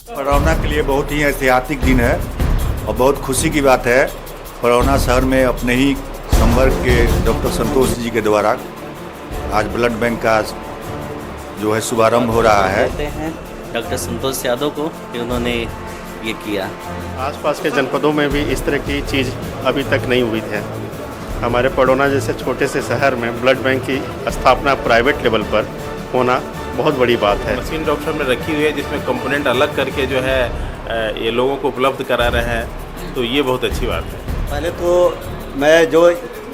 पडरौना के लिए बहुत ही ऐतिहासिक दिन है और बहुत खुशी की बात है। पडरौना शहर में अपने ही संपर्क के डॉक्टर संतोष जी के द्वारा आज ब्लड बैंक का जो है शुभारंभ हो रहा है। कहते हैं डॉक्टर संतोष यादव को कि उन्होंने ये किया। आसपास के जनपदों में भी इस तरह की चीज़ अभी तक नहीं हुई है। हमारे पडरौना जैसे छोटे से शहर में ब्लड बैंक की स्थापना प्राइवेट लेवल पर होना बहुत बड़ी बात है। मशीन डॉक्टर में रखी हुई है जिसमें कंपोनेंट अलग करके जो है ये लोगों को उपलब्ध करा रहे हैं, तो ये बहुत अच्छी बात है। पहले तो मैं जो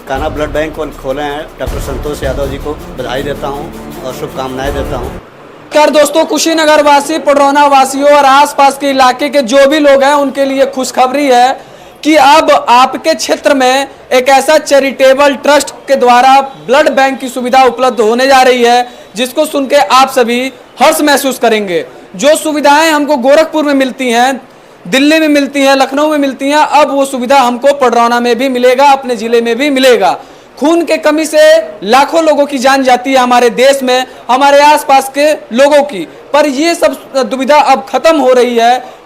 कान्हा ब्लड बैंक को खोले हैं डॉक्टर संतोष यादव जी को बधाई देता हूं और शुभकामनाएं देता हूं। नमस्कार दोस्तों, कुशीनगर वासी, पडरौना वासियों और आसपास के इलाके के जो भी लोग हैं उनके लिए खुशखबरी है कि अब आपके क्षेत्र में एक ऐसा चैरिटेबल ट्रस्ट के द्वारा ब्लड बैंक की सुविधा उपलब्ध होने जा रही है, जिसको सुन के आप सभी हर्ष महसूस करेंगे। जो सुविधाएं हमको गोरखपुर में मिलती हैं, दिल्ली में मिलती हैं, लखनऊ में मिलती हैं, अब वो सुविधा हमको पडरौना में भी मिलेगा, अपने जिले में भी मिलेगा। खून के कमी से लाखों लोगों की जान जाती है हमारे देश में, हमारे आसपास के लोगों की, पर ये सब दुविधा अब खत्म हो रही है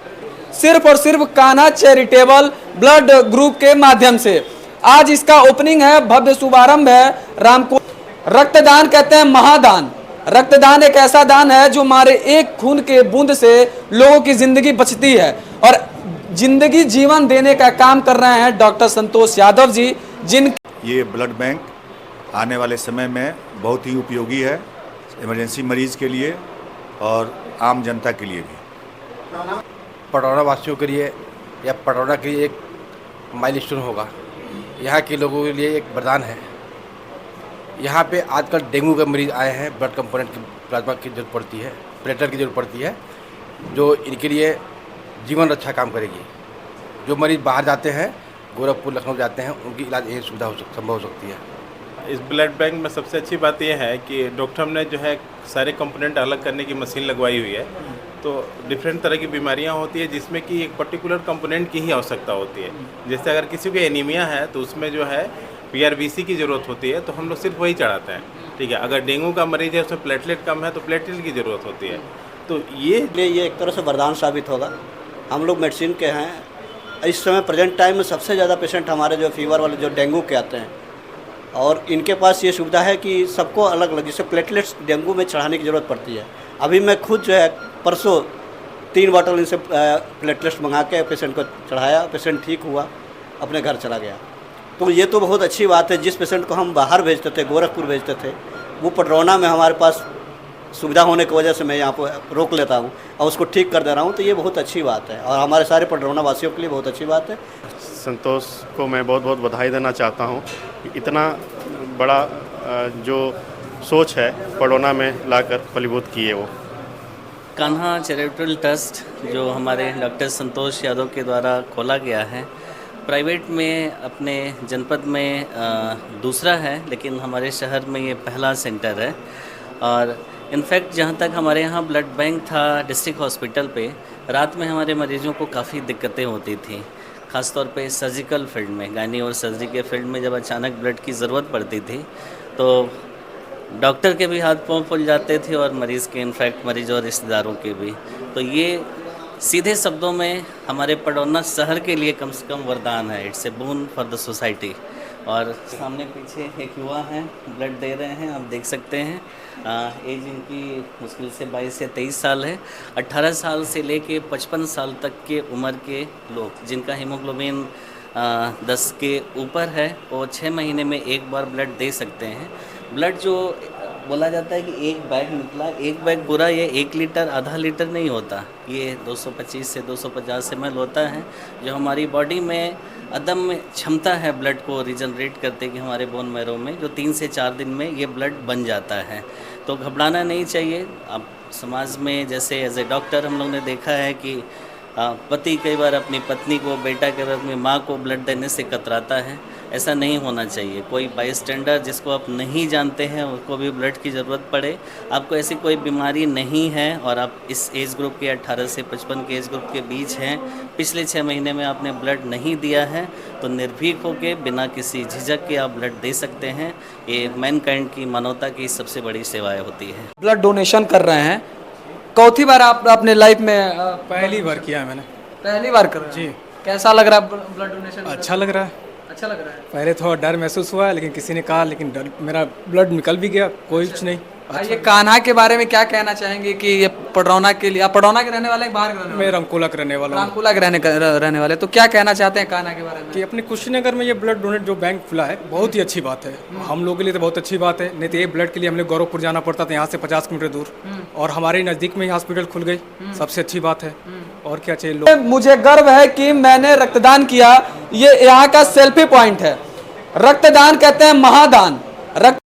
सिर्फ और सिर्फ कान्हा चैरिटेबल ब्लड ग्रुप के माध्यम से। आज इसका ओपनिंग है, भव्य शुभारंभ है। रामको रक्तदान कहते हैं महादान। रक्तदान एक ऐसा दान है जो हमारे एक खून के बूंद से लोगों की जिंदगी बचती है और जिंदगी जीवन देने का काम कर रहे हैं डॉक्टर संतोष यादव जी, जिन ये ब्लड बैंक आने वाले समय में बहुत ही उपयोगी है, इमरजेंसी मरीज के लिए और आम जनता के लिए भी। पडरौना वासियों के लिए या पडरौना के लिए एक माइलस्टोन होगा। यहाँ के लोगों के लिए एक वरदान है। यहाँ पे आजकल डेंगू के मरीज आए हैं, ब्लड कंपोनेंट की प्लाज्मा की जरूरत पड़ती है, प्लेटलेट की जरूरत पड़ती है, जो इनके लिए जीवन रक्षा काम करेगी। जो मरीज बाहर जाते हैं, गोरखपुर लखनऊ जाते हैं, उनकी इलाज यही सुविधा संभव हो सकती है। इस ब्लड बैंक में सबसे अच्छी बात यह है कि डॉक्टर ने जो है सारे कंपोनेंट अलग करने की मशीन लगवाई हुई है, तो डिफरेंट तरह की बीमारियां होती है जिसमें कि एक पर्टिकुलर कंपोनेंट की ही आवश्यकता होती है। जैसे अगर किसी को एनीमिया है तो उसमें जो है PRBC की ज़रूरत होती है, तो हम लोग सिर्फ वही चढ़ाते हैं, ठीक है। अगर डेंगू का मरीज है उसमें प्लेटलेट कम है तो प्लेटलेट की ज़रूरत होती है। तो ये एक तरह से वरदान साबित होगा। हम लोग मेडिसिन के हैं, इस समय प्रेजेंट टाइम में सबसे ज़्यादा पेशेंट हमारे जो फीवर वाले जो डेंगू के आते हैं, और इनके पास ये सुविधा है कि सबको अलग अलग, जैसे प्लेटलेट्स डेंगू में चढ़ाने की ज़रूरत पड़ती है। अभी मैं खुद जो है परसों 3 बॉटल इनसे प्लेटलेट्स मंगा के पेशेंट को चढ़ाया, पेशेंट ठीक हुआ, अपने घर चला गया। तो ये तो बहुत अच्छी बात है। जिस पेशेंट को हम बाहर भेजते थे, गोरखपुर भेजते थे, वो पडरौना में हमारे पास सुविधा होने की वजह से मैं यहाँ पर रोक लेता हूँ और उसको ठीक कर दे रहा हूँ, तो ये बहुत अच्छी बात है और हमारे सारे पडरौना वासियों के लिए बहुत अच्छी बात है। संतोष को मैं बहुत बहुत बधाई देना चाहता हूँ कि इतना बड़ा जो सोच है पडरौना में लाकर फलीभूत किए वो। कान्हा चैरिटेबल ट्रस्ट जो हमारे डॉक्टर संतोष यादव के द्वारा खोला गया है, प्राइवेट में अपने जनपद में दूसरा है, लेकिन हमारे शहर में ये पहला सेंटर है। और इनफैक्ट जहाँ तक हमारे यहाँ ब्लड बैंक था डिस्ट्रिक्ट हॉस्पिटल पे, रात में हमारे मरीजों को काफ़ी दिक्कतें होती थी, ख़ासतौर पे सर्जिकल फील्ड में, गायनी और सर्जरी के फील्ड में जब अचानक ब्लड की ज़रूरत पड़ती थी तो डॉक्टर के भी हाथ पांव फूल जाते थे और मरीज़ के, इनफैक्ट मरीज और रिश्तेदारों के भी। तो ये सीधे शब्दों में हमारे पडरौना शहर के लिए कम से कम वरदान है। It's a boon for the society. और सामने पीछे एक युवा हैं, ब्लड दे रहे हैं, आप देख सकते हैं। एज इनकी मुश्किल से 22 या 23 साल है। 18 साल से लेके 55 साल तक के उम्र के लोग जिनका हीमोग्लोबिन 10 के ऊपर है, वो 6 महीने में एक बार ब्लड दे सकते हैं। ब्लड जो बोला जाता है कि एक बैग निकला, एक बैग पूरा, ये 1 लीटर आधा लीटर नहीं होता, ये 225 से 250 ml होता है, जो हमारी बॉडी में अदम्य क्षमता है ब्लड को रिजनरेट करते कि हमारे बोन मैरो में, जो 3 से 4 दिन में ये ब्लड बन जाता है। तो घबराना नहीं चाहिए। अब समाज में जैसे एज ए डॉक्टर हम लोग ने देखा है कि पति कई बार अपनी पत्नी को, बेटा कई बार अपनी माँ को ब्लड देने से कतराता है। ऐसा नहीं होना चाहिए। कोई बाईस्टैंडर जिसको आप नहीं जानते हैं उसको भी ब्लड की ज़रूरत पड़े, आपको ऐसी कोई बीमारी नहीं है और आप इस एज ग्रुप के 18 से 55 के एज ग्रुप के बीच हैं, पिछले 6 महीने में आपने ब्लड नहीं दिया है, तो निर्भीक होकर बिना किसी झिझक के आप ब्लड दे सकते हैं। ये मैनकाइंड की, मानवता की सबसे बड़ी सेवाएँ होती है। ब्लड डोनेशन कर रहे हैं। चौथी बार आप अपने लाइफ में पहली बार किया है मैंने। पहली बार कर रहे हैं? जी। कैसा लग रहा है ब्लड डोनेशन? अच्छा लग रहा है। अच्छा लग रहा है। पहले थोड़ा डर महसूस हुआ लेकिन किसी ने कहा, लेकिन डर मेरा ब्लड निकल भी गया, कोई कुछ नहीं। ये कान्हा के बारे में क्या कहना चाहेंगे कि ये पडरौना के लिए, आप पडरौना के रहने वाले हैं, बाहर के रहने वाले? मैं रामकोला का रहने वाला हूँ। रामकुला के रहने वाले, तो क्या कहना चाहते हैं कान्हा के बारे में? कि अपने कुशीनगर में ये ब्लड डोनेट जो बैंक खुला है बहुत ही अच्छी बात है। हम लोगों के लिए तो बहुत अच्छी बात है, नहीं तो ये ब्लड के लिए हमें गौरवपुर जाना पड़ता था, यहाँ से 50 किलोमीटर दूर, और हमारे नज़दीक में ही हॉस्पिटल खुल गई, सबसे अच्छी बात है। और क्या चाहिए लोग। मुझे गर्व है कि मैंने रक्तदान किया। ये यहाँ का सेल्फी पॉइंट है। रक्तदान कहते हैं महादान। रक्त